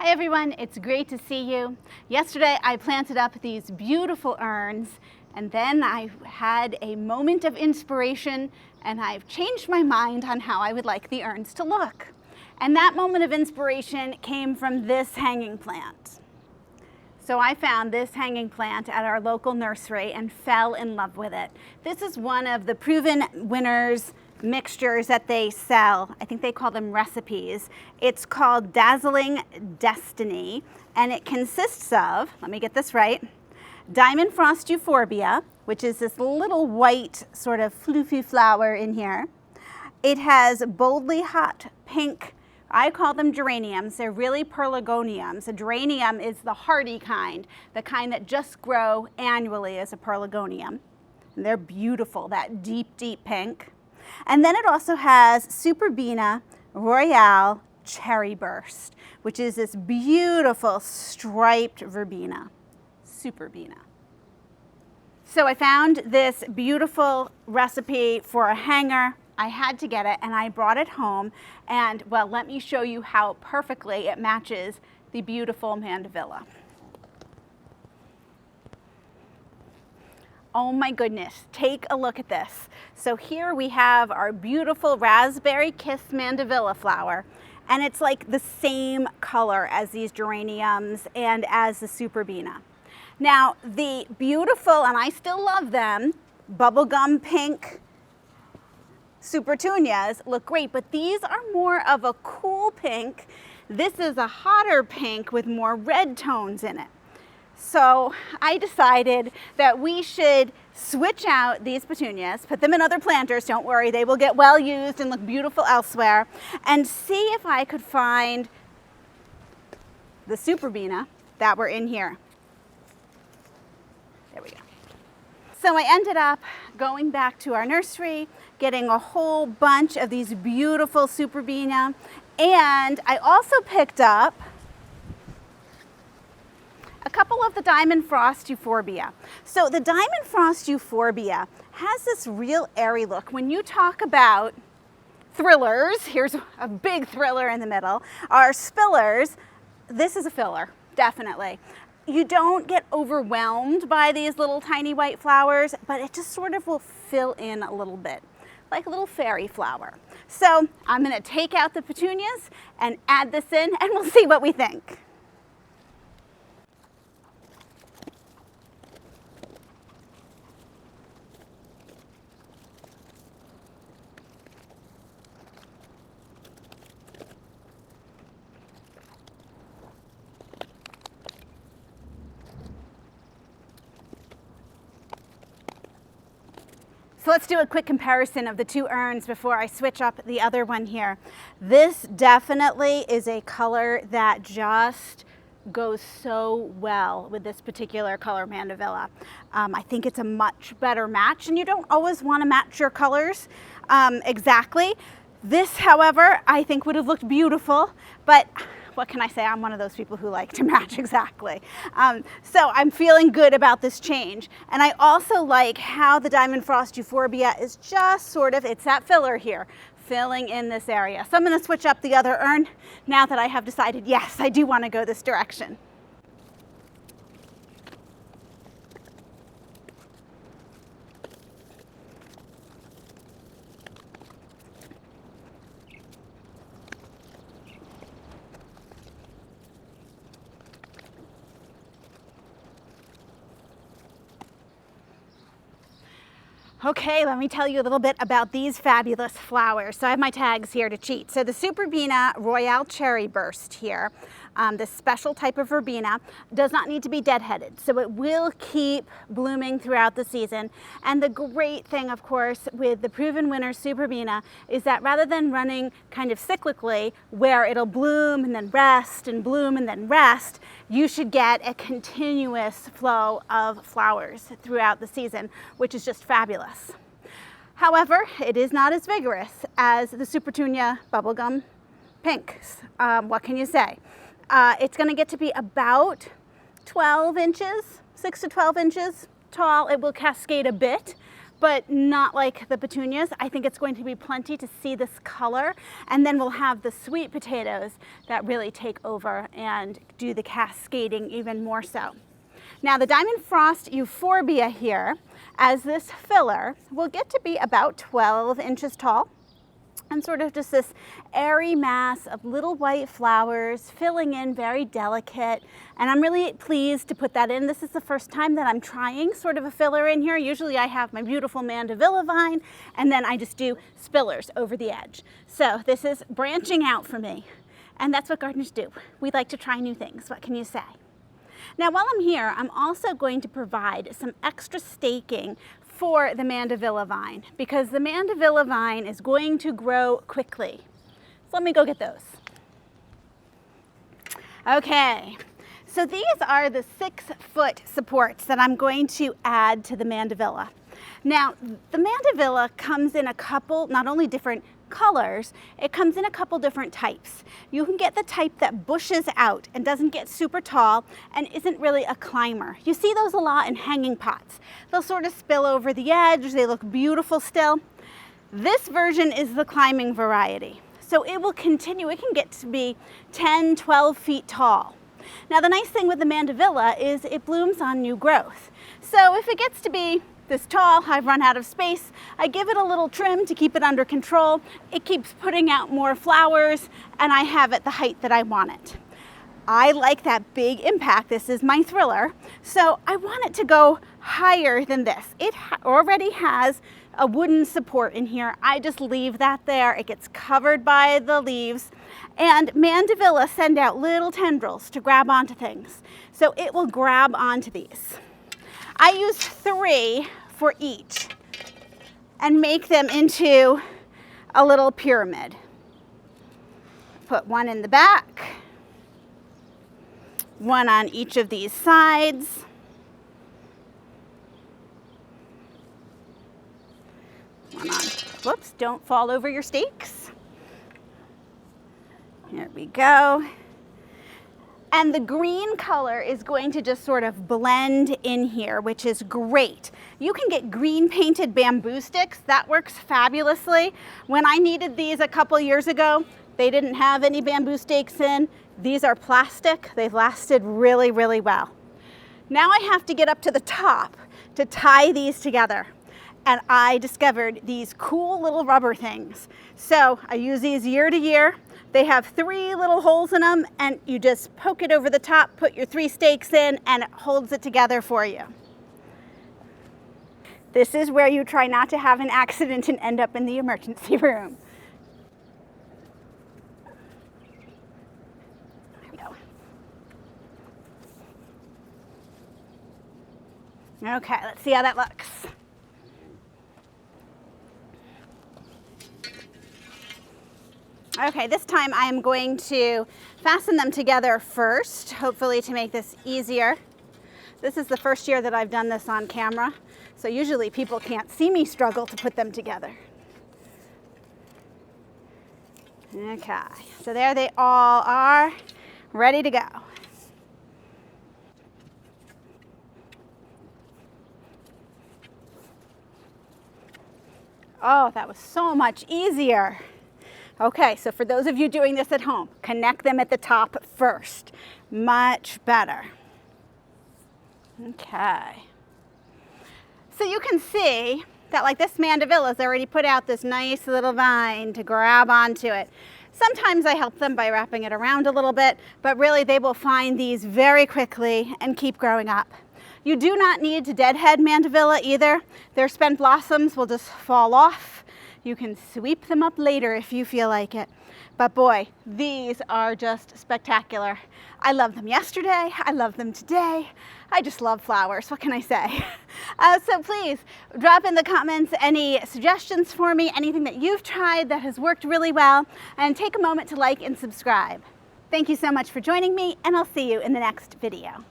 Hi everyone, it's great to see you. Yesterday I planted up these beautiful urns and then I had a moment of inspiration and I've changed my mind on how I would like the urns to look. And that moment of inspiration came from this hanging plant. So I found this hanging plant at our local nursery and fell in love with it. This is one of the Proven Winners mixtures that they sell. I think they call them recipes. It's called Dazzling Destiny, and it consists of, let me get this right, Diamond Frost Euphorbia, which is this little white sort of floofy flower in here. It has boldly hot pink, I call them geraniums. They're really pelargoniums. A geranium is the hardy kind, the kind that just grow annually as a pelargonium. And they're beautiful, that deep, deep pink. And then it also has Superbena Cherryburst, which is this beautiful striped verbena. Superbena. So I found this beautiful recipe for a hanger. I had to get it and I brought it home, and well, let me show you how perfectly it matches the beautiful mandevilla. Oh my goodness, take a look at this. So here we have our beautiful raspberry kiss mandevilla flower, and it's like the same color as these geraniums and as the Superbena. Now the beautiful, and I still love them, bubblegum pink Supertunias look great, but these are more of a cool pink. This is a hotter pink with more red tones in it. So I decided that we should switch out these petunias, put them in other planters, don't worry, they will get well used and look beautiful elsewhere, and see if I could find the Superbena that were in here. There we go. So I ended up going back to our nursery, getting a whole bunch of these beautiful Superbena, and I also picked up a couple of the Diamond Frost Euphorbia. So the Diamond Frost Euphorbia has this real airy look. When you talk about thrillers, here's a big thriller in the middle, our spillers, this is a filler, definitely. You don't get overwhelmed by these little tiny white flowers, but it just sort of will fill in a little bit, like a little fairy flower. So I'm gonna take out the petunias and add this in, and we'll see what we think. So let's do a quick comparison of the two urns before I switch up the other one here. This definitely is a color that just goes so well with this particular color mandevilla. I think it's a much better match, and you don't always want to match your colors exactly. This, however, I think would have looked beautiful, but what can I say? I'm one of those people who like to match exactly. So I'm feeling good about this change. And I also like how the Diamond Frost Euphorbia is just sort of, it's that filler here, filling in this area. So I'm going to switch up the other urn now that I have decided, yes, I do want to go this direction. Okay, let me tell you a little bit about these fabulous flowers. So I have my tags here to cheat. So the Superbena Cherryburst here, this special type of verbena, does not need to be deadheaded. So it will keep blooming throughout the season. And the great thing, of course, with the Proven Winners Superbena is that rather than running kind of cyclically, where it'll bloom and then rest and bloom and then rest, you should get a continuous flow of flowers throughout the season, which is just fabulous. However, it is not as vigorous as the Supertunia Bubblegum pinks. What can you say? It's going to get to be about 12 inches, 6 to 12 inches tall. It will cascade a bit, but not like the petunias. I think it's going to be plenty to see this color, and then we'll have the sweet potatoes that really take over and do the cascading even more so. Now the Diamond Frost Euphorbia here, as this filler, will get to be about 12 inches tall, and sort of just this airy mass of little white flowers filling in, very delicate. And I'm really pleased to put that in. This is the first time that I'm trying sort of a filler in here. Usually I have my beautiful mandevilla vine, and then I just do spillers over the edge. So this is branching out for me, and that's what gardeners do. We like to try new things. What can you say? Now while I'm here, I'm also going to provide some extra staking for the mandevilla vine, because the mandevilla vine is going to grow quickly. So let me go get those. Okay, so these are the 6-foot supports that I'm going to add to the mandevilla. Now, the mandevilla comes in a couple, not only different colors, it comes in a couple different types. You can get the type that bushes out and doesn't get super tall and isn't really a climber. You see those a lot in hanging pots. They'll sort of spill over the edge, they look beautiful still. This version is the climbing variety. So it will continue, it can get to be 10, 12 feet tall. Now the nice thing with the mandevilla is it blooms on new growth. So if it gets to be this tall, I've run out of space, I give it a little trim to keep it under control. It keeps putting out more flowers, and I have it the height that I want it. I like that big impact. This is my thriller, so I want it to go higher than this. It already has a wooden support in here. I just leave that there. It gets covered by the leaves, and mandevilla send out little tendrils to grab onto things. So it will grab onto these. I use 3 for each and make them into a little pyramid. Put one in the back, one on each of these sides. One on, whoops, don't fall over your stakes. Here we go. And the green color is going to just sort of blend in here, which is great. You can get green painted bamboo sticks. That works fabulously. When I needed these a couple years ago, they didn't have any bamboo stakes in. These are plastic. They've lasted really, really well. Now I have to get up to the top to tie these together. And I discovered these cool little rubber things. So I use these year to year. They have 3 little holes in them, and you just poke it over the top, put your 3 stakes in, and it holds it together for you. This is where you try not to have an accident and end up in the emergency room. There we go. Okay, let's see how that looks. Okay, this time I'm going to fasten them together first, hopefully to make this easier. This is the first year that I've done this on camera, so usually people can't see me struggle to put them together. Okay, so there they all are, ready to go. Oh, that was so much easier. Okay, so for those of you doing this at home, connect them at the top first. Much better. Okay. So you can see that like this mandevilla's already put out this nice little vine to grab onto it. Sometimes I help them by wrapping it around a little bit, but really they will find these very quickly and keep growing up. You do not need to deadhead mandevilla either. Their spent blossoms will just fall off. You can sweep them up later if you feel like it. But boy, these are just spectacular. I loved them yesterday. I love them today. I just love flowers. What can I say? So please drop in the comments any suggestions for me, anything that you've tried that has worked really well, and take a moment to like and subscribe. Thank you so much for joining me, and I'll see you in the next video.